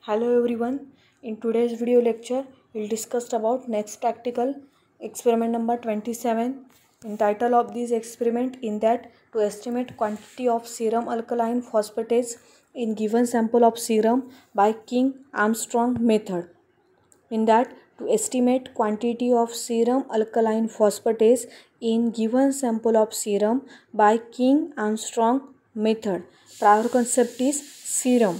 Hello everyone. In today's video lecture, we'll discuss about next practical experiment number 27. In title of this experiment, in that to estimate quantity of serum alkaline phosphatase in given sample of serum by King-Armstrong method. In that to estimate quantity of serum alkaline phosphatase in given sample of serum by King-Armstrong method. Prior concept is serum.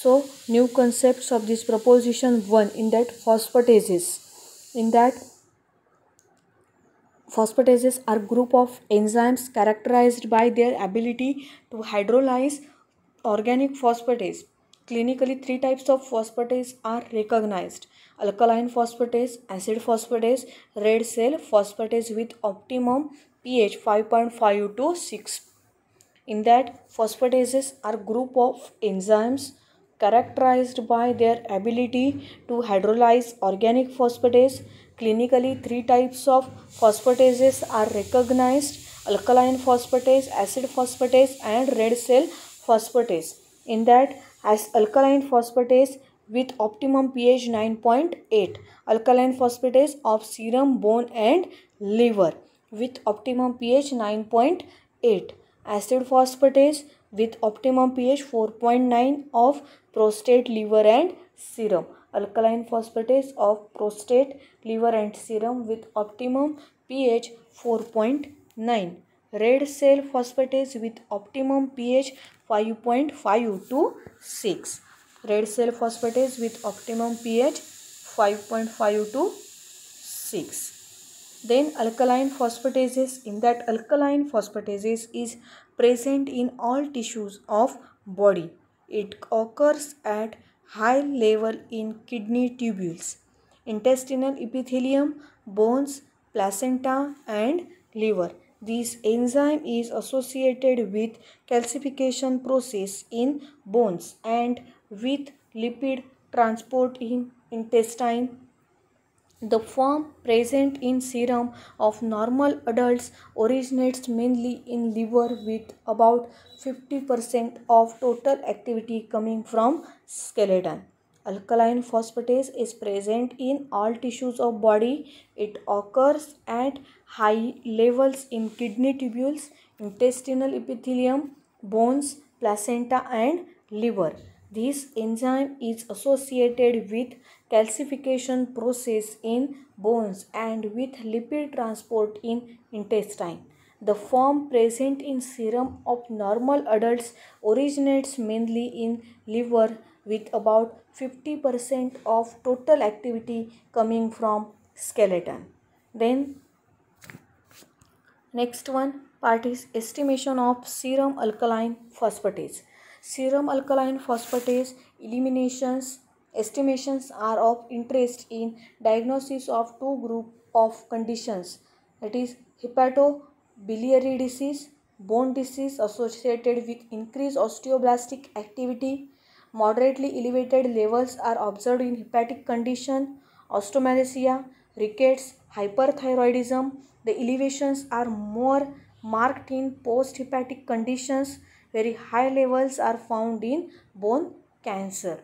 So new concepts of this proposition 1 in that phosphatases. In that phosphatases are group of enzymes characterized by their ability to hydrolyze organic phosphatase. Clinically, three types of phosphatase are recognized: alkaline phosphatase, acid phosphatase, red cell phosphatase with optimum pH 5.5 to 6. In that, phosphatases are group of enzymes characterized by their ability to hydrolyze organic phosphatase. Clinically, three types of phosphatases are recognized: alkaline phosphatase, acid phosphatase, and red cell phosphatase. In that, as alkaline phosphatase with optimum pH 9.8, alkaline phosphatase of serum, bone and liver with optimum pH 9.8, acid phosphatase with optimum pH 4.9 of prostate, liver and serum, alkaline phosphatase of prostate, liver and serum with optimum pH 4.9, red cell phosphatase with optimum pH 5.5 to 6, red cell phosphatase with optimum pH 5.5 to 6. Then alkaline phosphatases. In that, alkaline phosphatases is present in all tissues of body. It occurs at high level in kidney tubules, intestinal epithelium, bones, placenta and liver. This enzyme is associated with calcification process in bones and with lipid transport in intestine. The form present in serum of normal adults originates mainly in liver with about 50% of total activity coming from skeleton. Alkaline phosphatase is present in all tissues of body. It occurs at high levels in kidney tubules, intestinal epithelium, bones, placenta and liver. This enzyme is associated with calcification process in bones and with lipid transport in intestine. The form present in serum of normal adults originates mainly in liver with about 50% of total activity coming from skeleton. Then next one part is estimation of serum alkaline phosphatase. Serum alkaline phosphatase estimations are of interest in diagnosis of two groups of conditions, that is hepatobiliary disease, bone disease associated with increased osteoblastic activity. Moderately elevated levels are observed in hepatic condition, osteomalacia, rickets, hyperthyroidism. The elevations are more marked in post-hepatic conditions. Very high levels are found in bone cancer.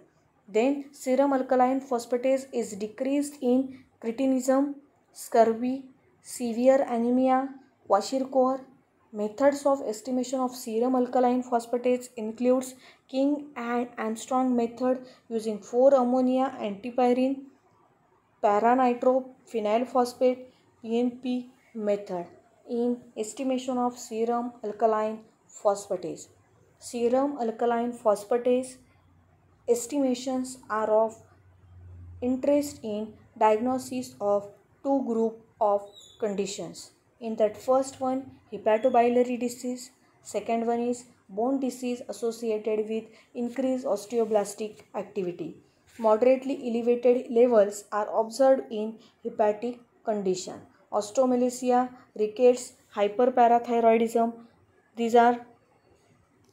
Then serum alkaline phosphatase is decreased in cretinism, scurvy, severe anemia, kwashiorkor. Methods of estimation of serum alkaline phosphatase includes King and Armstrong method using 4-ammonia antipyrine, paranitrophenyl phosphate, PNP method in estimation of serum alkaline phosphatase. Serum alkaline phosphatase estimations are of interest in diagnosis of two group of conditions. In that first one, hepatobiliary disease. Second one is bone disease associated with increased osteoblastic activity. Moderately elevated levels are observed in hepatic condition. Osteomalacia, rickets, hyperparathyroidism. These are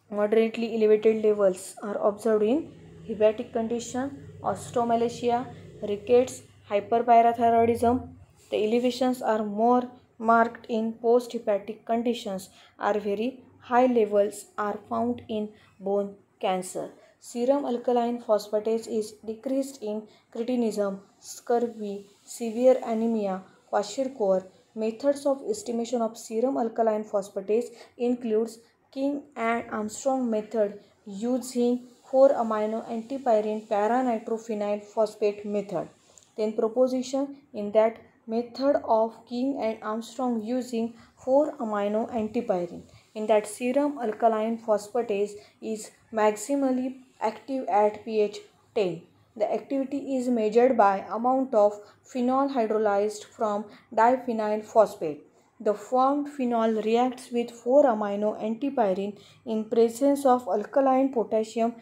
moderately elevated levels are observed in hepatic condition, osteomalacia, rickets, hyperparathyroidism. The elevations are more marked in post-hepatic conditions. Are very high levels are found in bone cancer. Serum alkaline phosphatase is decreased in cretinism, scurvy, severe anemia, kwashiorkor. Methods of estimation of serum alkaline phosphatase includes King and Armstrong method using 4-amino antipyrine paranitrophenyl phosphate method. Then proposition in that method of King and Armstrong using 4-amino antipyrine. In that serum alkaline phosphatase is maximally active at pH 10. The activity is measured by amount of phenol hydrolyzed from diphenyl phosphate. The formed phenol reacts with 4-amino antipyrine in presence of alkaline potassium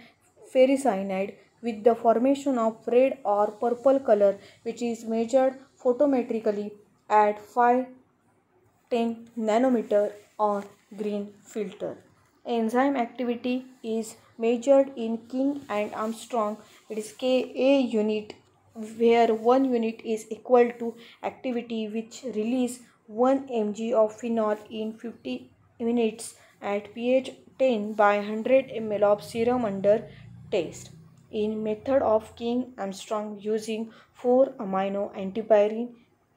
ferricyanide with the formation of red or purple color, which is measured photometrically at 510 nanometer on green filter. Enzyme activity is measured in King and Armstrong. It is Ka unit, where 1 unit is equal to activity which release 1 mg of phenol in 50 minutes at pH 10 by 100 ml of serum under test. In method of King Armstrong using 4-amino antipyrine,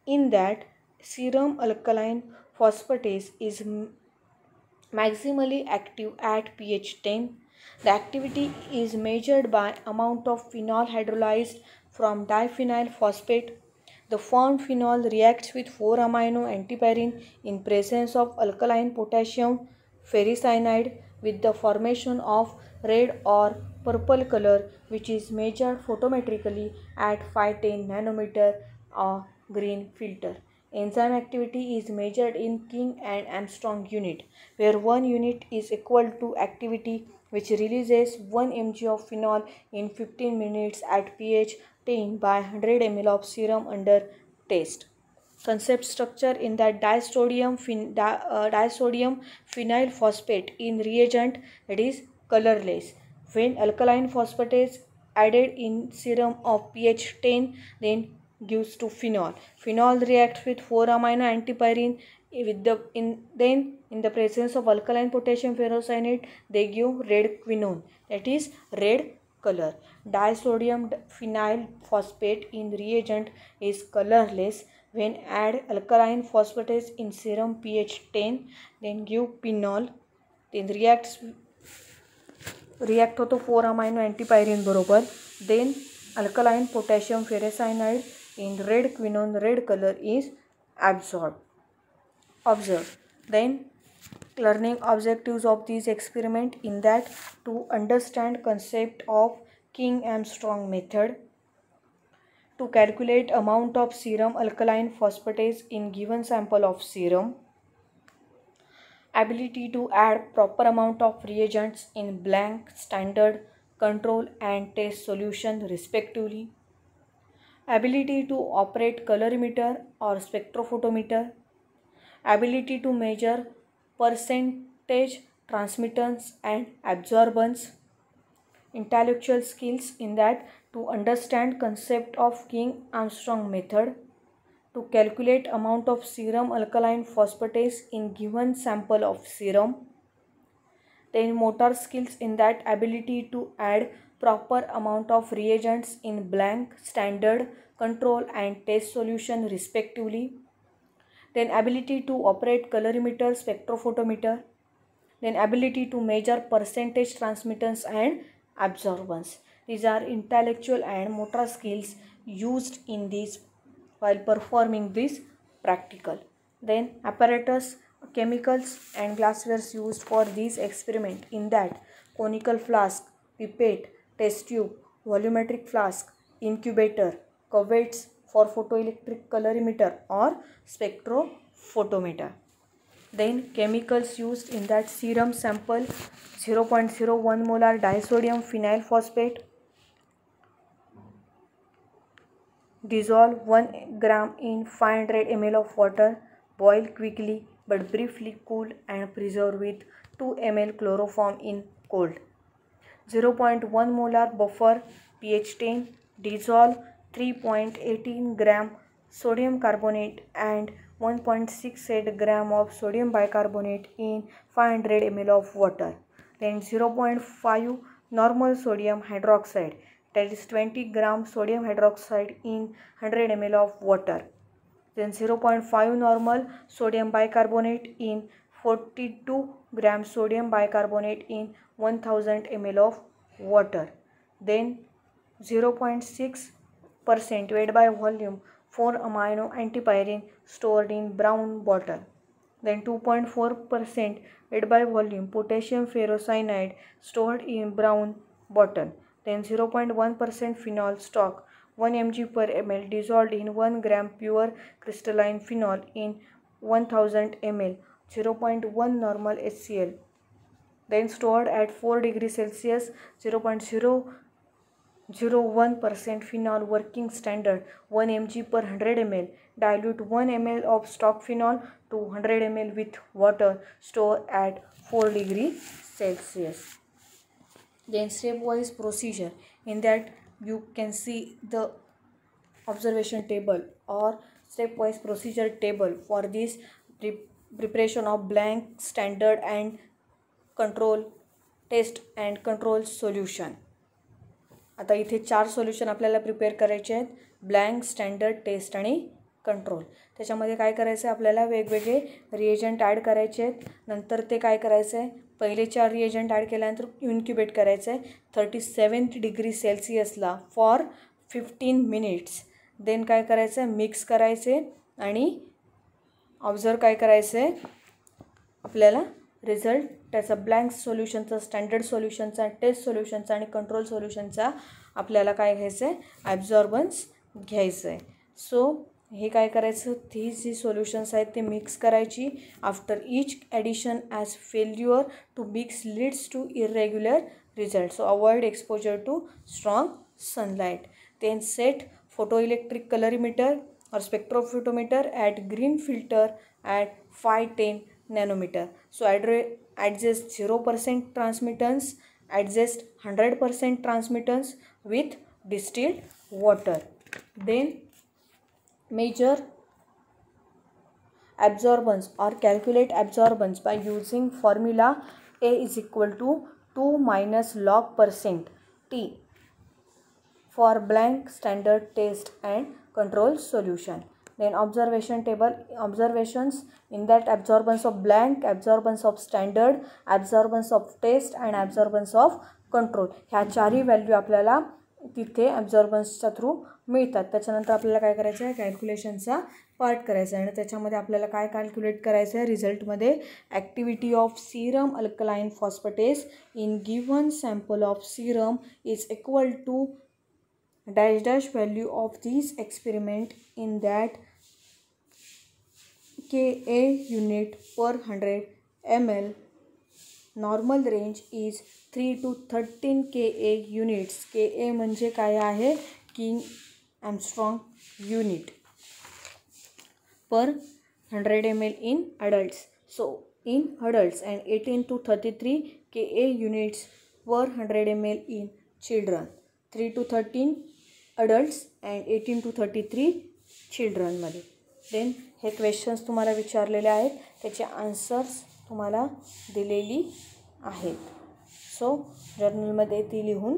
in that serum alkaline phosphatase is maximally active at pH 10. The activity is measured by amount of phenol hydrolyzed from diphenyl phosphate. The formed phenol reacts with 4-amino antipyrine in presence of alkaline potassium ferricyanide with the formation of red or purple color, which is measured photometrically at 510 nanometer or green filter. Enzyme activity is measured in King and Armstrong unit, where 1 unit is equal to activity which releases 1 mg of phenol in 15 minutes at pH 10 by 100 ml of serum under test. Concept structure in that disodium phenyl phosphate in reagent, that is colorless. When alkaline phosphatase added in serum of pH 10, then gives to phenol. Phenol reacts with 4-amino antipyrine in the presence of alkaline potassium ferrocyanate, they give red quinone, that is red color. Disodium phenyl phosphate in reagent is colorless. When add alkaline phosphatase in serum pH 10, then give phenol, then react होतो 4-amino antipyrine बरोबर. Then alkaline potassium ferricyanide in red quinone, red color is observed. Then learning objectives of this experiment in that to understand concept of King-Armstrong method, to calculate amount of serum alkaline phosphatase in given sample of serum, ability to add proper amount of reagents in blank, standard, control and test solution respectively, ability to operate colorimeter or spectrophotometer, ability to measure percentage transmittance and absorbance, intellectual skills in that to understand concept of King-Armstrong method, to calculate amount of serum alkaline phosphatase in given sample of serum, then motor skills in that ability to add proper amount of reagents in blank, standard, control and test solution respectively, then ability to operate colorimeter, spectrophotometer, then ability to measure percentage transmittance and absorbance. These are intellectual and motor skills used in this while performing this practical. Then apparatus, chemicals and glasswares used for this experiment in that conical flask, pipette, test tube, volumetric flask, incubator, cuvettes for photoelectric colorimeter or spectrophotometer. Then chemicals used in that serum sample, 0.01 molar disodium phenyl phosphate, dissolve 1 gram in 500 ml of water, boil quickly but briefly cool and preserve with 2 ml chloroform in cold. 0.1 molar buffer, pH 10, dissolve 3.18 gram sodium carbonate and 1.68 gram of sodium bicarbonate in 500 ml of water. Then 0.5 normal sodium hydroxide, that is 20 gram sodium hydroxide in 100 ml of water. Then 0.5 normal sodium bicarbonate in 42 gram sodium bicarbonate in 1000 ml of water. Then 0.6% weight by volume 4-amino antipyrine stored in brown bottle. Then 2.4% weight by volume potassium ferrocyanide stored in brown bottle. Then 0.1% phenol stock 1 mg per ml dissolved in 1 gram pure crystalline phenol in 1000 ml, 0.1 normal HCl. Then stored at 4 degrees Celsius, 0.001% phenol working standard 1 mg per 100 ml. Dilute 1 ml of stock phenol to 100 ml with water. Store at 4 degrees Celsius. Then stepwise procedure, in that you can see the observation table or stepwise procedure table for this preparation of blank, standard and control test and control solution. आता इथे 4 solution आपल्याला prepare करायचे आहेत, blank, standard, test आणि control. त्याच्यामध्ये काय करायचं आहे, आपल्याला वेगवेगळे रिएजंट ॲड करायचे आहेत. नंतर ते काय करायचं आहे, पहिले 4 रिएजंट ॲड केल्यानंतर इन्क्युबेट करायचं आहे 37 डिग्री सेल्सिअसला फॉर 15 मिनिट्स. देन काय करायचं आहे, मिक्स करायचे आणि ऑब्झर्व काय करायचं आहे, आपल्याला रिझल्ट त्याचा ब्लँक सोल्युशनचा, स्टँडर्ड सोल्युशनचा, टेस्ट सोल्युशनचा आणि कंट्रोल सोल्युशनचा आपल्याला काय घ्यायचं आहे, ॲब्झॉर्बन्स घ्यायचं आहे. सो हे काय करायचं, ती जी सोल्युशन्स आहेत ते मिक्स करायची. After each addition as failure to mix leads to irregular result. So avoid exposure to strong sunlight. Then set photoelectric colorimeter or spectrophotometer at green filter at 510 nanometer. So adjust 0% transmittance, adjust 100% transmittance with distilled water. Then measure absorbance or calculate absorbance by using formula A is equal to 2 minus log percent T for blank, standard, test and control solution. Then observation table, observations in that absorbance of blank, absorbance of standard, absorbance of test and absorbance of control. ह्या चारही value आपल्याला तिथे ॲब्झॉर्बन्सच्या through मिळतात. त्याच्यानंतर आपल्याला काय करायचं आहे, कॅल्क्युलेशनचा पार्ट करायचा आहे आणि त्याच्यामध्ये आपल्याला काय कॅल्क्युलेट करायचं आहे, रिझल्टमध्ये activity of serum alkaline phosphatase in given sample of serum is equal to dash value of this experiment in that Ka unit per 100 ml. Normal range is 3 to 13 Ka units. Ka म्हणजे काय आहे, king Armstrong unit per 100 ml in adults. So in adults and 18 to 33 Ka units per 100 ml in children. 3 to 13 adults and 18 to 33 चिल्ड्रनमध्ये. Then हे questions तुम्हाला विचारलेले आहेत, त्याचे answers तुम्हाला दिलेली आहेत. सो जर्नलमध्ये ती लिहून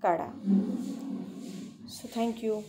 काढा. So thank you.